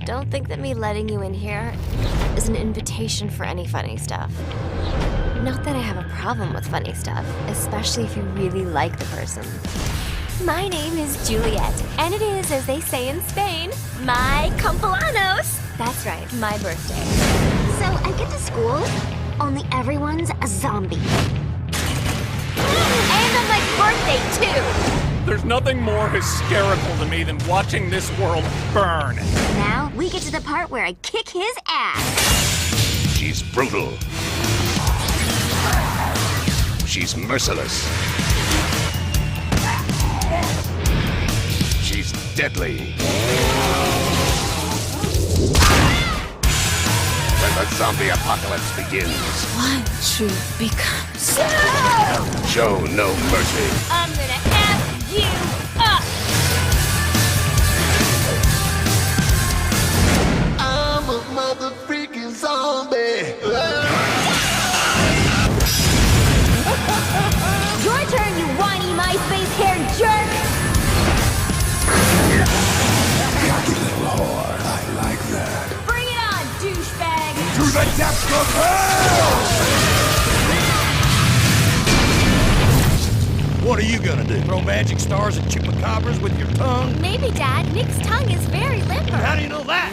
don't think that me letting you in here is an invitation for any funny stuff. Not that I have a problem with funny stuff, especially if you really like the person. My name is Juliet, and it is, as they say in Spain, my cumpleaños. That's right, my birthday. So I get to school, only everyone's a zombie. And on my birthday, too! There's nothing more hysterical to me than watching this world burn. Now, we get to the part where I kick his ass. She's brutal. She's merciless. She's deadly. When the zombie apocalypse begins, One truth becomes... show no mercy. I'm gonna F you up! I'm a mother freaking zombie. Your turn, you whiny MySpace-haired jerk! Cocky little whore, I like that. Bring it on, douchebag! To the depths of hell! What are you gonna do? Throw magic stars at chupacabras with your tongue? Maybe, Dad. Nick's tongue is very limber. How do you know that?